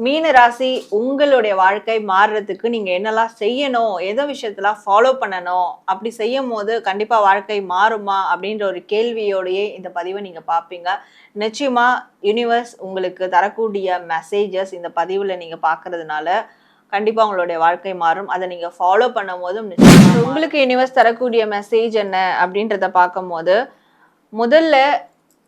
மீன ராசி உங்களுடைய வாழ்க்கை மாறுறதுக்கு நீங்க என்னெல்லாம் செய்யணும், எந்த விஷயத்தெல்லாம் ஃபாலோ பண்ணணும், அப்படி செய்யும் போது கண்டிப்பா வாழ்க்கை மாறுமா அப்படின்ற ஒரு கேள்வியோடையே இந்த பதிவை நீங்க பார்ப்பீங்க. நிச்சயமா யூனிவர்ஸ் உங்களுக்கு தரக்கூடிய மெசேஜஸ் இந்த பதிவுல நீங்க பார்க்கறதுனால கண்டிப்பா உங்களுடைய வாழ்க்கை மாறும். அதை நீங்க ஃபாலோ பண்ணும் போதும் நிச்சயமா உங்களுக்கு யூனிவர்ஸ் தரக்கூடிய மெசேஜ் என்ன அப்படின்றத பார்க்கும்போது முதல்ல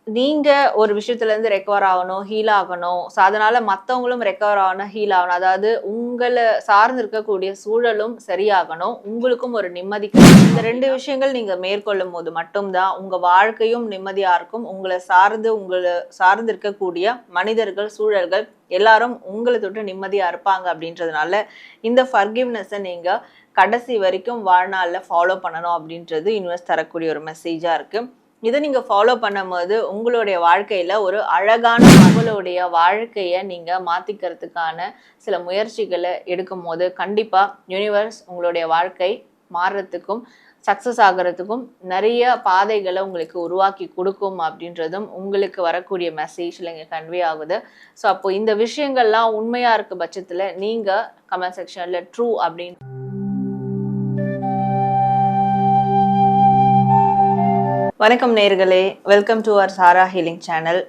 நீங்க ஒரு விஷயத்துல இருந்து ரெக்கவர் ஆகணும், ஹீல் ஆகணும். ஸோ அதனால மற்றவங்களும் ரெக்கவர் ஆகணும், ஹீல் ஆகணும். அதாவது உங்களை சார்ந்து இருக்கக்கூடிய சூழலும் சரியாகணும், உங்களுக்கும் ஒரு நிம்மதி கிடைக்கும். இந்த ரெண்டு விஷயங்கள் நீங்க மேற்கொள்ளும் போது மட்டும்தான் உங்க வாழ்க்கையும் நிம்மதியா இருக்கும். உங்களை சார்ந்து இருக்கக்கூடிய மனிதர்கள், சூழல்கள் எல்லாரும் உங்களை தொட்டு நிம்மதியா இருப்பாங்க. அப்படின்றதுனால இந்த ஃபர்கிவ்னஸை நீங்க கடைசி வரைக்கும் வாழ்நாள்ல ஃபாலோ பண்ணணும் அப்படின்றது யூனிவர்ஸ் தரக்கூடிய ஒரு மெசேஜா இருக்கு. இதை நீங்க ஃபாலோ பண்ணும்போது உங்களுடைய வாழ்க்கையில ஒரு அழகான உங்களுடைய வாழ்க்கையை நீங்க மாத்திக்கிறதுக்கான சில முயற்சிகளை எடுக்கும் போது கண்டிப்பா யூனிவர்ஸ் உங்களுடைய வாழ்க்கை மாறுறதுக்கும் சக்சஸ் ஆகிறதுக்கும் நிறைய பாதைகளை உங்களுக்கு உருவாக்கி கொடுக்கும் அப்படின்றதும் உங்களுக்கு வரக்கூடிய மெசேஜ்ல இங்கே கன்வே ஆகுது. ஸோ அப்போ இந்த விஷயங்கள்லாம் உண்மையா இருக்க பட்சத்துல நீங்க கமெண்ட் செக்ஷன்ல ட்ரூ அப்படின்னு வணக்கம் நேயர்களே, welcome to our Sara healing channel.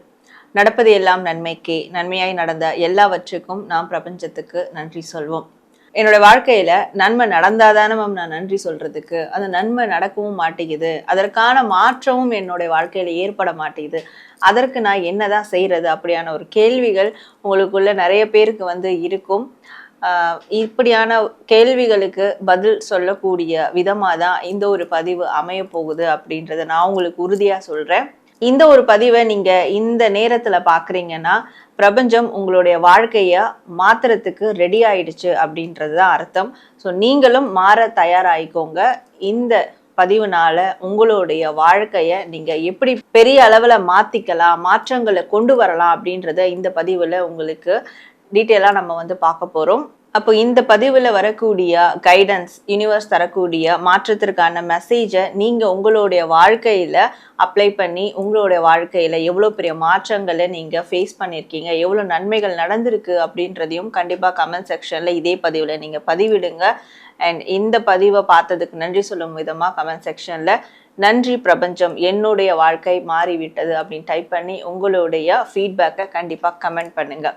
நடப்பது எல்லாம் நன்மைக்கே, நன்மையாய் நடந்த எல்லாவற்றுக்கும் நாம் பிரபஞ்சத்துக்கு நன்றி சொல்வோம். என்னோட வாழ்க்கையில நன்மை நடந்தாதானே நான் நன்றி சொல்றதுக்கு, அந்த நன்மை நடக்கவும் மாட்டேங்குது, அதற்கான மாற்றமும் என்னுடைய வாழ்க்கையில ஏற்பட மாட்டேங்குது, அதற்கு நான் என்னதான் செய்யறது அப்படியான ஒரு கேள்விகள் உங்களுக்குள்ள நிறைய பேருக்கு இருக்கும். இப்படியான கேள்விகளுக்கு பதில் சொல்லக்கூடிய விதமாக தான் இந்த ஒரு பதிவு அமைய போகுது அப்படின்றத நான் உங்களுக்கு உறுதியாக சொல்கிறேன். இந்த ஒரு பதிவை நீங்கள் இந்த நேரத்தில் பார்க்குறீங்கன்னா பிரபஞ்சம் உங்களுடைய வாழ்க்கையை மாற்றுறதுக்கு ரெடி ஆயிடுச்சு அப்படின்றது தான் அர்த்தம். ஸோ நீங்களும் மாற தயாராகிக்கோங்க. இந்த பதிவுனால உங்களுடைய வாழ்க்கையை நீங்கள் எப்படி பெரிய அளவில் மாற்றிக்கலாம், மாற்றங்களை கொண்டு வரலாம் அப்படின்றத இந்த பதிவில் உங்களுக்கு டீட்டெயிலாக நம்ம பார்க்க போகிறோம். அப்போ இந்த பதிவில் வரக்கூடிய கைடன்ஸ், யூனிவர்ஸ் தரக்கூடிய மாற்றத்திற்கான மெசேஜை நீங்கள் உங்களுடைய வாழ்க்கையில் அப்ளை பண்ணி உங்களுடைய வாழ்க்கையில் எவ்வளோ பெரிய மாற்றங்களை நீங்கள் ஃபேஸ் பண்ணியிருக்கீங்க, எவ்வளோ நன்மைகள் நடந்திருக்கு அப்படின்றதையும் கண்டிப்பாக கமெண்ட் செக்ஷனில் இதே பதிவில் நீங்கள் பதிவிடுங்க. அண்ட் இந்த பதிவை பார்த்ததுக்கு நன்றி சொல்லும் விதமாக கமெண்ட் செக்ஷனில் நன்றி பிரபஞ்சம், என்னுடைய வாழ்க்கை மாறிவிட்டது அப்படின்னு டைப் பண்ணி உங்களுடைய ஃபீட்பேக்கை கண்டிப்பாக கமெண்ட் பண்ணுங்கள்.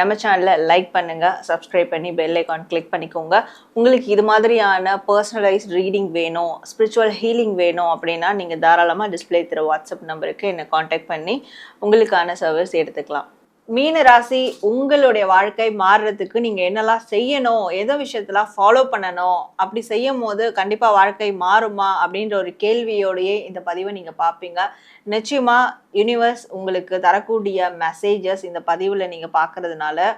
நம்ம சேனலில் லைக் பண்ணுங்கள், சப்ஸ்கிரைப் பண்ணி பெல் ஐக்கான் கிளிக் பண்ணிக்கோங்க. உங்களுக்கு இது மாதிரியான பர்சனலைஸ்ட் ரீடிங் வேணும், ஸ்பிரிச்சுவல் ஹீலிங் வேணும் அப்படின்னா நீங்கள் தாராளமாக டிஸ்பிளே தர வாட்ஸ்அப் நம்பருக்கு என்னை காண்டாக்ட் பண்ணி உங்களுக்கான சர்வீஸ் எடுத்துக்கலாம். மீன ராசி உங்களுடைய வாழ்க்கை மாறுறதுக்கு நீங்க என்னெல்லாம் செய்யணும், எந்த விஷயத்தெல்லாம் ஃபாலோ பண்ணணும், அப்படி செய்யும் போது கண்டிப்பா வாழ்க்கை மாறுமா அப்படின்ற ஒரு கேள்வியோடையே இந்த பதிவை நீங்க பார்ப்பீங்க. நிச்சயமா யூனிவர்ஸ் உங்களுக்கு தரக்கூடிய மெசேஜஸ் இந்த பதிவுல நீங்க பார்க்கறதுனால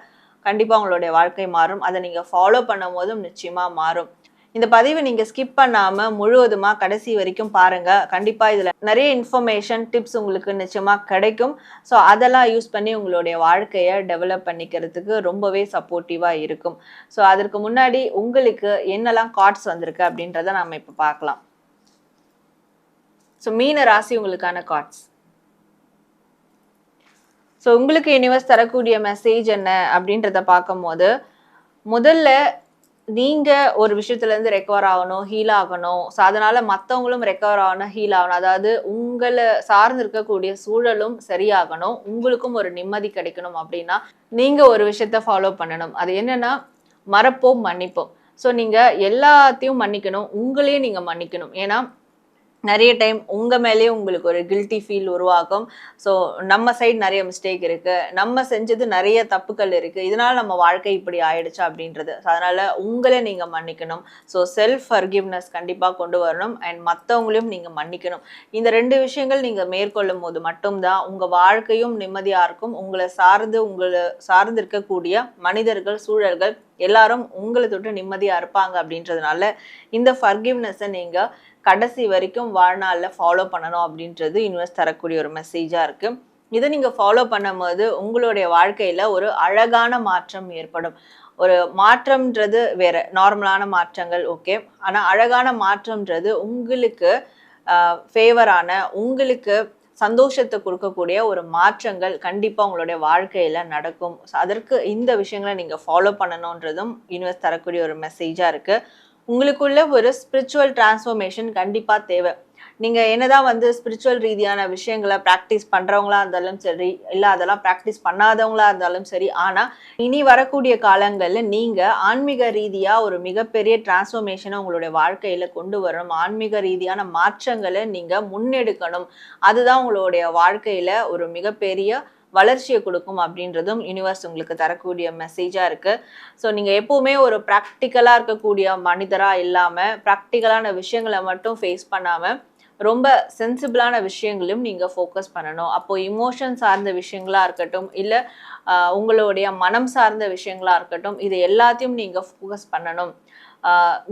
கண்டிப்பா உங்களுடைய வாழ்க்கை மாறும். அதை நீங்க ஃபாலோ பண்ணும் போதும் நிச்சயமா மாறும். இந்த பதிவை நீங்க ஸ்கிப் பண்ணாம முழுவதுமா கடைசி வரைக்கும் பாருங்க. கண்டிப்பா இதுல நிறைய இன்ஃபர்மேஷன், டிப்ஸ் உங்களுக்கு நிச்சயமா கிடைக்கும். ஸோ அதெல்லாம் யூஸ் பண்ணி உங்களுடைய வாழ்க்கையை டெவலப் பண்ணிக்கிறதுக்கு ரொம்பவே சப்போர்ட்டிவா இருக்கும். ஸோ அதற்கு முன்னாடி உங்களுக்கு என்னெல்லாம் கார்ட்ஸ் வந்திருக்கு அப்படின்றத நாம இப்ப பார்க்கலாம். ஸோ மீன ராசி உங்களுக்கான கார்ட்ஸ். ஸோ உங்களுக்கு யூனிவர்ஸ் தரக்கூடிய மெசேஜ் என்ன அப்படின்றத பார்க்கும்போது முதல்ல நீங்க ஒரு விஷயத்துல இருந்து ரெக்கவர் ஆகணும், ஹீல் ஆகணும். ஸோ அதனால மற்றவங்களும் ரெக்கவர் ஆகணும், ஹீல் ஆகணும். அதாவது உங்களை சார்ந்து இருக்கக்கூடிய சூழலும் சரியாகணும், உங்களுக்கும் ஒரு நிம்மதி கிடைக்கணும் அப்படின்னா நீங்க ஒரு விஷயத்த ஃபாலோ பண்ணணும். அது என்னன்னா மறப்போம், மன்னிப்போம். ஸோ நீங்க எல்லாத்தையும் மன்னிக்கணும், உங்களையும் நீங்க மன்னிக்கணும். ஏன்னா நிறைய டைம் உங்கள் மேலேயே உங்களுக்கு ஒரு கில்ட்டி ஃபீல் உருவாகும். ஸோ நம்ம சைடு நிறைய மிஸ்டேக் இருக்குது, நம்ம செஞ்சது நிறைய தப்புக்கள் இருக்குது, இதனால் நம்ம வாழ்க்கை இப்படி ஆயிடுச்சா அப்படின்றது. ஸோ அதனால் உங்களை நீங்கள் மன்னிக்கணும். ஸோ செல்ஃப் ஃபர்கிவ்னஸ் கண்டிப்பாக கொண்டு வரணும். அண்ட் மற்றவங்களையும் நீங்கள் மன்னிக்கணும். இந்த ரெண்டு விஷயங்கள் நீங்கள் மேற்கொள்ளும் போது மட்டும்தான் உங்கள் வாழ்க்கையும் நிம்மதியாக இருக்கும். உங்களை சார்ந்து இருக்கக்கூடிய மனிதர்கள், சூழல்கள் எல்லாரும் உங்களை தொட்டு நிம்மதியாக இருப்பாங்க. அப்படின்றதுனால இந்த ஃபர்கிவ்னஸை நீங்கள் கடைசி வரைக்கும் வாழ்நாளில் ஃபாலோ பண்ணணும் அப்படின்றது யூனிவர்ஸ் தரக்கூடிய ஒரு மெசேஜாக இருக்குது. இதை நீங்கள் ஃபாலோ பண்ணும்போது உங்களுடைய வாழ்க்கையில் ஒரு அழகான மாற்றம் ஏற்படும். ஒரு மாற்றம்ன்றது வேற, நார்மலான மாற்றங்கள் ஓகே, ஆனால் அழகான மாற்றம்ன்றது உங்களுக்கு ஃபேவரான, உங்களுக்கு சந்தோஷத்தை கொடுக்கக்கூடிய ஒரு மாற்றங்கள் கண்டிப்பா உங்களுடைய வாழ்க்கையில நடக்கும். அதற்கு இந்த விஷயங்களை நீங்க ஃபாலோ பண்ணணும்ன்றதும் யூனிவர்ஸ் தரக்கூடிய ஒரு மெசேஜா இருக்கு. உங்களுக்குள்ள ஒரு ஸ்பிரிச்சுவல் டிரான்ஸ்ஃபர்மேஷன் கண்டிப்பா தேவை. நீங்க என்னதான் வந்து ஸ்பிரிச்சுவல் ரீதியான விஷயங்களை ப்ராக்டிஸ் பண்றவங்களா இருந்தாலும் சரி, இல்ல அதெல்லாம் ப்ராக்டிஸ் பண்ணாதவங்களா இருந்தாலும் சரி, ஆனா இனி வரக்கூடிய காலங்கள்ல நீங்க ஆன்மீக ரீதியா ஒரு மிகப்பெரிய டிரான்ஸ்ஃபர்மேஷனை உங்களுடைய வாழ்க்கையில கொண்டு வரணும். ஆன்மீக ரீதியான மாற்றங்களை நீங்க முன்னெடுக்கணும். அதுதான் உங்களுடைய வாழ்க்கையில ஒரு மிகப்பெரிய வளர்ச்சியை கொடுக்கும் அப்படின்றதும் யூனிவர்ஸ் உங்களுக்கு தரக்கூடிய மெசேஜா இருக்கு. ஸோ நீங்க எப்பவுமே ஒரு ப்ராக்டிக்கலா இருக்கக்கூடிய மனிதரா இல்லாம ப்ராக்டிக்கலான விஷயங்களை மட்டும் ஃபேஸ் பண்ணாம ரொம்ப சென்சிபிளான விஷயங்களையும் நீங்க ஃபோக்கஸ் பண்ணணும். அப்போ இமோஷன் சார்ந்த விஷயங்களா இருக்கட்டும், இல்ல உங்களுடைய மனம் சார்ந்த விஷயங்களா இருக்கட்டும், இது எல்லாத்தையும் நீங்க ஃபோக்கஸ் பண்ணணும்.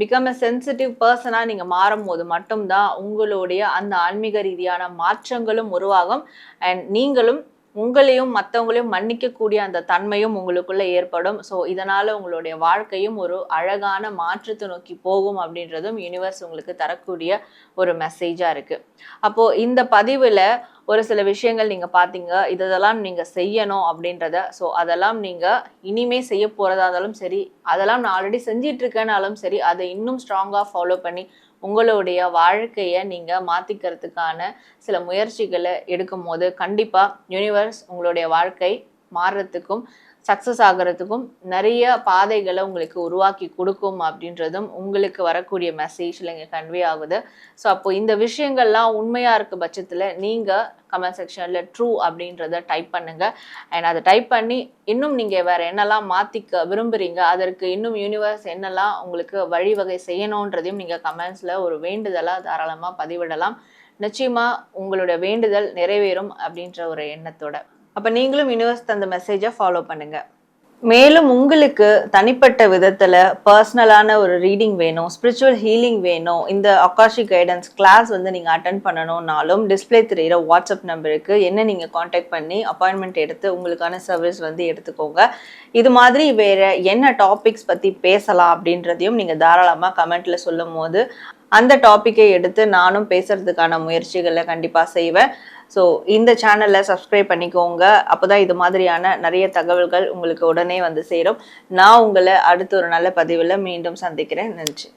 பிகம் அ சென்சிட்டிவ் பர்சனா நீங்க மாறும் போது மட்டும்தான் உங்களுடைய அந்த ஆன்மீக ரீதியான மாற்றங்களும் உருவாகும். அண்ட் நீங்களும் உங்களையும் மற்றவங்களையும் மன்னிக்கக்கூடிய அந்த தன்மையும் உங்களுக்குள்ள ஏற்படும். ஸோ இதனால உங்களுடைய வாழ்க்கையும் ஒரு அழகான மாற்றத்தை நோக்கி போகும் அப்படின்றதும் யூனிவர்ஸ் உங்களுக்கு தரக்கூடிய ஒரு மெசேஜா இருக்கு. அப்போ இந்த பதிவுல ஒரு சில விஷயங்கள் நீங்க பாத்தீங்க, இதெல்லாம் நீங்க செய்யணும் அப்படின்றத. ஸோ அதெல்லாம் நீங்க இனிமே செய்ய போறதா இருந்தாலும் சரி, அதெல்லாம் நான் ஆல்ரெடி செஞ்சிட்டு இருக்கேன்னாலும் சரி, அதை இன்னும் ஸ்ட்ராங்கா ஃபாலோ பண்ணி உங்களுடைய வாழ்க்கையை நீங்க மாத்திக்கிறதுக்கான சில முயற்சிகளை எடுக்கும் போது கண்டிப்பா யூனிவர்ஸ் உங்களுடைய வாழ்க்கை மாறுறதுக்கும் சக்சஸ் ஆகிறதுக்கும் நிறைய பாதைகளை உங்களுக்கு உருவாக்கி கொடுக்கும் அப்படின்றதும் உங்களுக்கு வரக்கூடிய மெசேஜ்ல இங்கே கன்வே ஆகுது. ஸோ அப்போ இந்த விஷயங்கள்லாம் உண்மையா இருக்க பட்சத்துல நீங்க கமெண்ட் செக்ஷன்ல ட்ரூ அப்படின்றத டைப் பண்ணுங்க. அண்ட் அதை டைப் பண்ணி இன்னும் நீங்க வேற என்னெல்லாம் மாத்திக்க விரும்புறீங்க, அதற்கு இன்னும் யூனிவர்ஸ் என்னெல்லாம் உங்களுக்கு வழிவகை செய்யணுன்றதையும் நீங்க கமெண்ட்ஸ்ல ஒரு வேண்டுதலா தாராளமா பதிவிடலாம். நிச்சயமா உங்களுடைய வேண்டுதல் நிறைவேறும் அப்படின்ற ஒரு எண்ணத்தோட. அப்ப நீங்களும் யூனிவர்ஸ் தந்த மெசேஜை ஃபாலோ பண்ணுங்க. மேலும் உங்களுக்கு தனிப்பட்ட விதத்துல பர்சனலான ஒரு ரீடிங் வேணும், ஸ்பிரிச்சுவல் ஹீலிங் வேணும், இந்த அகாஷிக் கைடன்ஸ் கிளாஸ் வந்து நீங்க அட்டென்ட் பண்ணணும்னாலும் டிஸ்பிளே தெரியிற வாட்ஸ்அப் நம்பருக்கு என்ன நீங்க காண்டாக்ட் பண்ணி அப்பாயின்மெண்ட் எடுத்து உங்களுக்கான சர்வீஸ் வந்து எடுத்துக்கோங்க. இது மாதிரி வேற என்ன டாபிக்ஸ் பத்தி பேசலாம் அப்படின்றதையும் நீங்க தாராளமா கமெண்ட்ல சொல்லும் போது அந்த டாப்பிக்கை எடுத்து நானும் பேசுறதுக்கான முயற்சிகளை கண்டிப்பா செய்வேன். ஸோ இந்த சேனலை சப்ஸ்கிரைப் பண்ணிக்கோங்க. அப்போதான் இது மாதிரியான நிறைய தகவல்கள் உங்களுக்கு உடனே வந்து சேரும். நான் உங்களை அடுத்த ஒரு நல்ல பதிவில் மீண்டும் சந்திக்கிறேன். நன்றி.